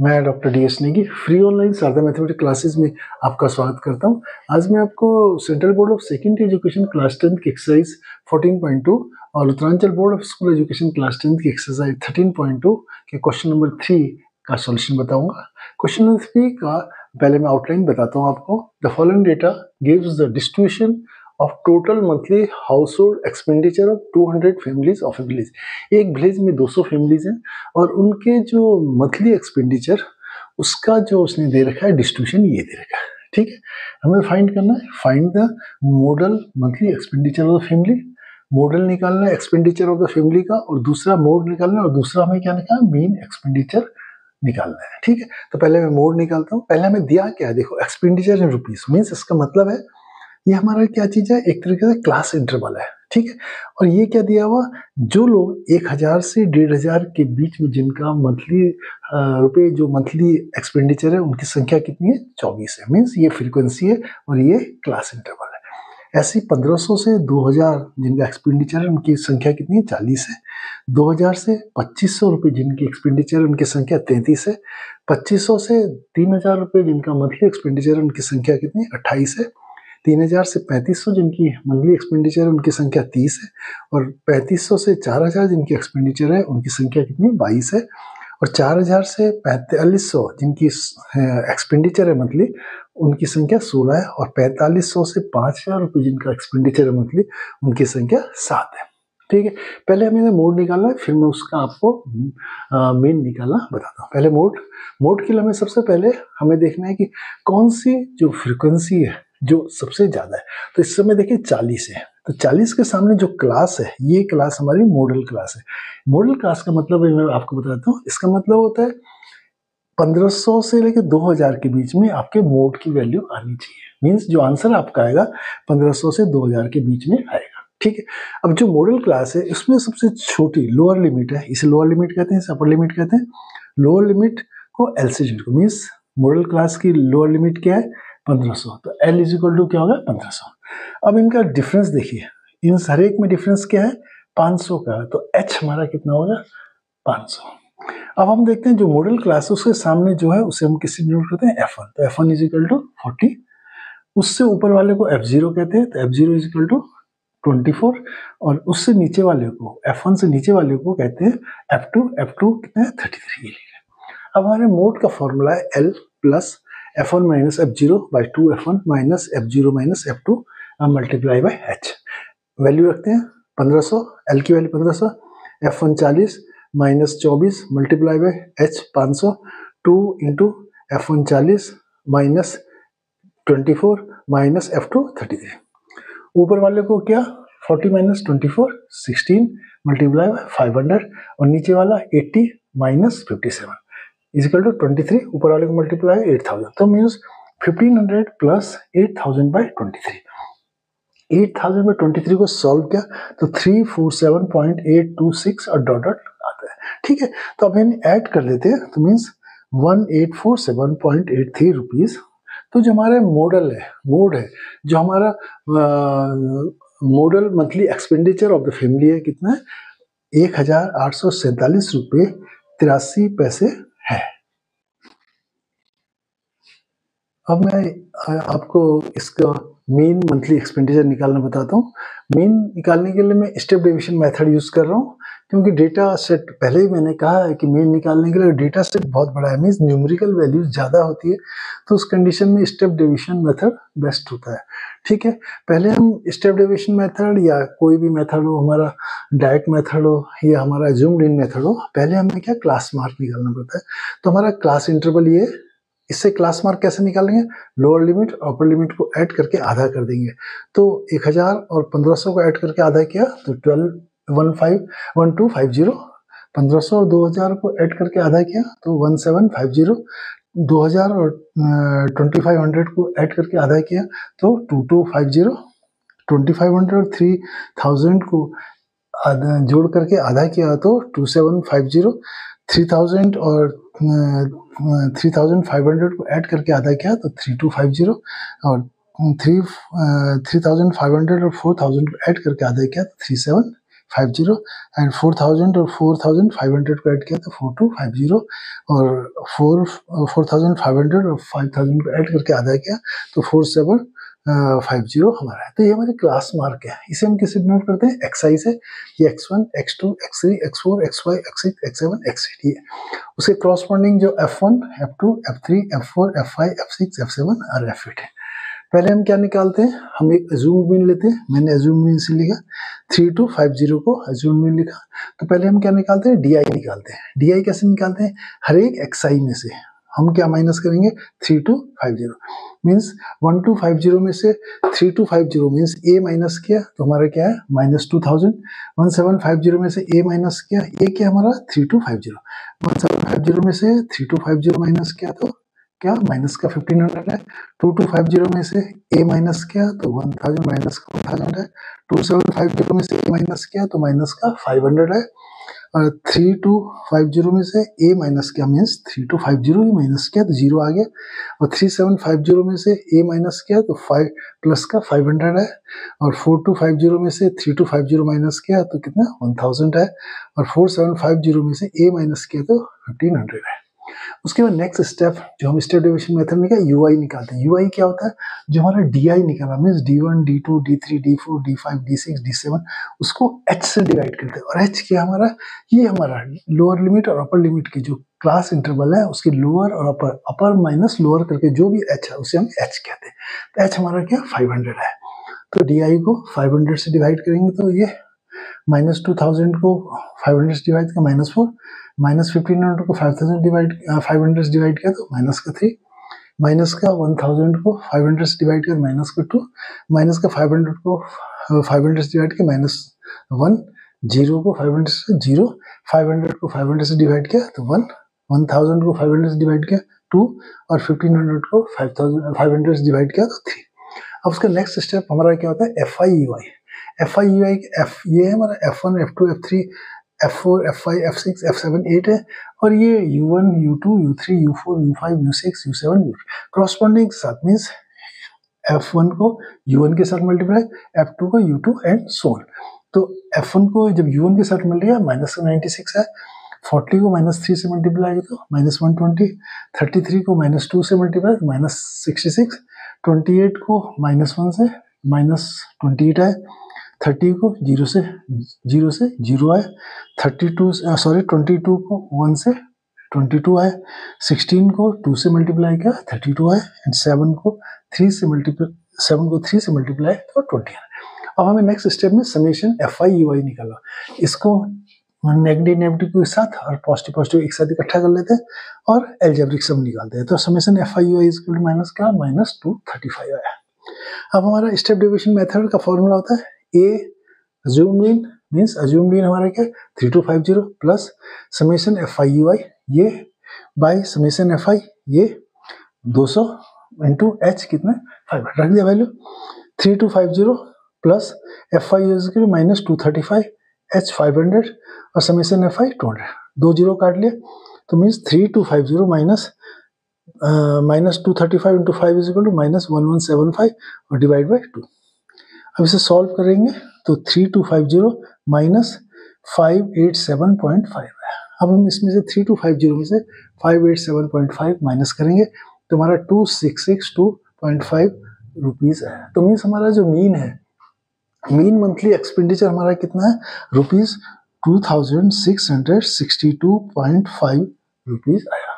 मैं doctor D S. Negi free online Sharada mathematics classes में आपका स्वागत करता हूं। आज मैं आपको central board of secondary education class 10 की एक्सरसाइज 14.2 और Uttaranchal board of school education class 10 की एक्सरसाइज 13.2 के क्वेश्चन नंबर 3 का सॉल्यूशन बताऊंगा। क्वेश्चन नंबर 3 का पहले मैं आउटलाइन बताता हूं आपको। The following data gives the distribution of total monthly house hold expenditure of 200 families of A village. एक विलेज में 200 फैमिलीज हैं और उनके जो मंथली एक्सपेंडिचर उसका जो उसने दे रखा है डिस्ट्रीब्यूशन ये दे रखा है। ठीक है, हमें फाइंड करना है, find the model monthly expenditure of the family. Model निकालना है एक्सपेंडिचर ऑफ द फैमिली का, और दूसरा मोड निकालना है, और दूसरा हमें क्या निकालना है, मीन एक्सपेंडिचर निकालना है। ठीक है, तो पहले मैं मोड निकालता हूँ। पहले हमें दिया क्या है, देखो एक्सपेंडिचर इन रुपीज, मीन्स इसका मतलब है ये हमारा क्या चीज है, एक तरीके से क्लास इंटरवल है। ठीक है, और ये क्या दिया हुआ, जो लोग 1000 से 1500 के बीच में जिनका मंथली रुपए जो मंथली एक्सपेंडिचर है उनकी संख्या कितनी है, 24 है। मीन्स ये फ्रीक्वेंसी है और ये क्लास इंटरवल है। ऐसे 1500 से 2000 जिनका एक्सपेंडिचर है उनकी संख्या कितनी है, 40 है। 2000 से 2500 रुपये जिनकी एक्सपेंडिचर है उनकी संख्या 33 है। 2500 से 3000 रुपये जिनका मंथली एक्सपेंडिचर है उनकी संख्या कितनी है, 28 है। 3000 से 3500 जिनकी मंथली एक्सपेंडिचर है उनकी संख्या 30 है। और 3500 से 4000 जिनकी एक्सपेंडिचर है उनकी संख्या कितनी है, 22 है। और 4000 से 4500 जिनकी एक्सपेंडिचर है मंथली उनकी संख्या 16 है। और 4500 से 5000 रुपये जिनका एक्सपेंडिचर है मंथली उनकी संख्या 7 है। ठीक है, पहले हमें मोड निकालना है, फिर मैं उसका आपको मेन निकालना बताता हूँ। पहले मोड के लिए हमें सबसे पहले हमें देखना है कि कौन सी जो फ्रिक्वेंसी है जो सबसे ज्यादा है। तो इस समय देखिए 40 है, तो 40 के सामने जो क्लास है ये क्लास हमारी मॉडल क्लास है। मॉडल क्लास का मतलब है, मैं आपको बताता हूँ, इसका मतलब होता है 1500 से लेकर 2000 के बीच में आपके मोड की वैल्यू आनी चाहिए। मीन्स जो आंसर आपका आएगा 1500 से 2000 के बीच में आएगा। ठीक है, अब जो मॉडल क्लास है इसमें सबसे छोटी लोअर लिमिट है, इसे लोअर लिमिट कहते हैं, इसे अपर लिमिट कहते हैं। लोअर लिमिट को एल से जोड़, मीन्स मॉडल क्लास की लोअर लिमिट क्या है, 1500, तो L इज इक्वल टू क्या होगा, 1500। अब इनका डिफरेंस देखिए, इन हर एक में डिफरेंस क्या है, 500 का, तो H हमारा कितना होगा, 500। अब हम देखते हैं जो मॉडल क्लास है उसके सामने जो है उसे हम किससे डिनोट करते हैं, F1, तो F1 इज इक्वल टू 40। उससे ऊपर वाले को F0 कहते हैं, तो F0 इज इक्वल टू 24। और उससे नीचे वाले को, F1 से नीचे वाले को कहते हैं F2 कितना है, 33। अब हमारे मोड का फॉर्मूला है L plus F1 minus F0 by 2F1 minus F0 minus F2 multiply by H। Value रखते हैं 1500, L की value 1500, F1 40 minus 24 multiply by H 500, 2 into F1 40 minus 24 minus F2 33। ऊपर वाले को क्या, 40 माइनस 24 16 मल्टीप्लाई बाई 500, और नीचे वाला 80 माइनस 57 इजिकल टू 23, ऊपर वाले को मल्टीप्लाई 8000, तो मीन्स 1500 प्लस 8000 बाई 23। 8000 बाई 23 को सॉल्व किया तो 347.826 और डॉट डॉट आता है। ठीक है, तो अब हम ऐड कर लेते हैं, तो मीन्स 1847.83 रुपीज। तो जो हमारा मोड है, जो हमारा model monthly expenditure of the family है, कितना है, 1847 रुपये 83 पैसे है। अब मैं आपको इसका मीन मंथली एक्सपेंडिचर निकालना बताता हूँ। मीन निकालने के लिए मैं स्टेप डिवीजन मेथड यूज कर रहा हूँ, क्योंकि डेटा सेट पहले ही मैंने कहा है कि मीन निकालने के लिए डेटा सेट बहुत बड़ा है, मीन्स न्यूमेरिकल वैल्यूज ज़्यादा होती है, तो उस कंडीशन में स्टेप डिवीजन मेथड बेस्ट होता है। ठीक है, पहले हम स्टेप डिवीजन मेथड या कोई भी मेथड हो, हमारा डायरेक्ट मेथड हो या हमारा जूम्ड इन मेथड हो, पहले हमें क्या क्लास मार्क निकालना पड़ता है। तो हमारा क्लास इंटरवल ये, इससे क्लास मार्क कैसे निकालेंगे, लोअर लिमिट अपर लिमिट को ऐड करके आधा कर देंगे। तो 1000 और 1500 को ऐड करके आधा किया तो 1250, 1500 और 2000 को ऐड करके आधा किया तो 1750, 2000 और 2500 को ऐड करके आधा किया तो 2250, 2500 और 3000 को जोड़ करके आधा किया तो 2750, 3000 और 3500 को ऐड करके आधा किया तो 3250, और 3500 और 4000 को ऐड करके आधा किया तो 3750। 4250 एंड 4000 और 4500 को ऐड किया तो 4250 और 4500 और 5000 को ऐड करके आधा किया तो 4750 हमारा है। तो ये हमारी क्लास मार्क है, इसे हम किसे डिनोट करते हैं, एक्सआई से। ये x1, x2, x3, x4, x5, x6, x7, x8 है। उसके क्रॉसपॉन्डिंग जो f1, f2, f3, f4, f5, f6, f7 और f8 है। पहले हम क्या निकालते हैं, हम एक अज्यूम्ड मीन लेते हैं। मैंने अज्यूम्ड मीन से लिखा 3250 को अज्यूम्ड मीन लिखा। तो पहले हम क्या निकालते हैं, डी आई निकालते हैं। डी आई कैसे निकालते हैं, हर एक एक्सआई में से हम क्या माइनस करेंगे, 3250 मीन्स 1250 में से 3250 मीन्स ए माइनस किया तो हमारा क्या है -2000। 1750 में से ए माइनस किया, ए क्या हमारा 3250। 1750 में से 3250 माइनस किया तो क्या माइनस का 1500 है। 2250 में से ए माइनस किया तो 1000 माइनस का 1000 है। 2750 में से ए माइनस किया तो माइनस का 500 है। और 3250 में से ए माइनस किया मीन्स 3250 ही माइनस किया तो 0 आ गया। और 3750 में से ए माइनस किया तो 5 प्लस का 500 है। और 4250 में से 3250 माइनस किया तो कितना 1000 है। और 4750 में से ए माइनस किया तो 1500 है। उसके बाद नेक्स्ट स्टेप जो हम स्टेप डिविजन मेथड में क्या यूआई निकालते हैं। यूआई क्या होता है, जो हमारा डीआई निकाला means D1, D2, D3, D4, D5, D6, D7 उसको H से डिवाइड करते हैं। और H क्या हमारा, ये हमारा लोअर लिमिट और अपर लिमिट की जो क्लास इंटरवल है उसकी लोअर और अपर माइनस लोअर करके जो भी H है उसे हम H कहते हैं। तो H हमारा क्या 500 है। तो DI को 500 से डिवाइड करेंगे तो ये -2000 को 500 से डिवाइड किया -4, -1500 को 500 से डिवाइड किया तो माइनस का 3, माइनस का 1000 को 500 से डिवाइड किया माइनस का 2, माइनस का 500 को 500 से डिवाइड किया -1, 0 को 500 से 0, 500 को 500 से डिवाइड किया तो 1, 1000 को 500 से डिवाइड किया 2 और 1500 को 500 से डिवाइड किया तो 3। अब उसका नेक्स्ट स्टेप हमारा क्या होता है, FI/UI। FI/UI ये है हमारा F1, F2, F3, F4, F5, F6, F7, 8 है। और ये U1, U2, U3, U4, U5, U6, U7, U8 corresponding साथ मीन्स F1 को U1 के साथ मल्टीप्लाई, F2 को U2 एंड सो ऑन। तो F1 को जब U1 के साथ मल्टीप्लाई -96 है, 40 को -3 से मल्टीप्लाई तो -120, 33 को -2 से मल्टीप्लाई तो -66, 28 को -1 से -28 है, 30 को 0 से 0 आए, 22 को 1 से 22 आए, 16 को 2 से मल्टीप्लाई किया 32 आए एंड 7 को 3 से मल्टीप्लाई तो 20 आए। अब हमें नेक्स्ट स्टेप में समेशन FI/UI निकाला। इसको नेगेटिव के साथ और पॉजिटिव एक साथ इकट्ठा कर लेते हैं और एल्जेब्रिक सम निकालते हैं। तो समेशन FI/UI इक्वल माइनस का -235 आया। अब हमारा स्टेप डिविजन मेथड का फॉर्मूला होता है A assumed mean means assumed mean हमारा क्या 3250 प्लस समेशन FI/UI ये बाय समेशन FI ये 200 इंटू H कितना 500 रख दिया वैल्यू। 3250 प्लस FI -235 H 500 और समेशन FI 200, 2 जीरो काट लिया तो means 3250 -235 into 5 is equal to -1175 और डिवाइड बाई 2। अब इसे सॉल्व करेंगे तो 3250 -587.5 है। अब हम इसमें से 3250 में से 587.5 माइनस करेंगे तो हमारा 2662.5 रुपीज है। तो मीन्स हमारा जो मीन है, मीन मंथली एक्सपेंडिचर हमारा कितना है ₹2662.5 रुपीज आया।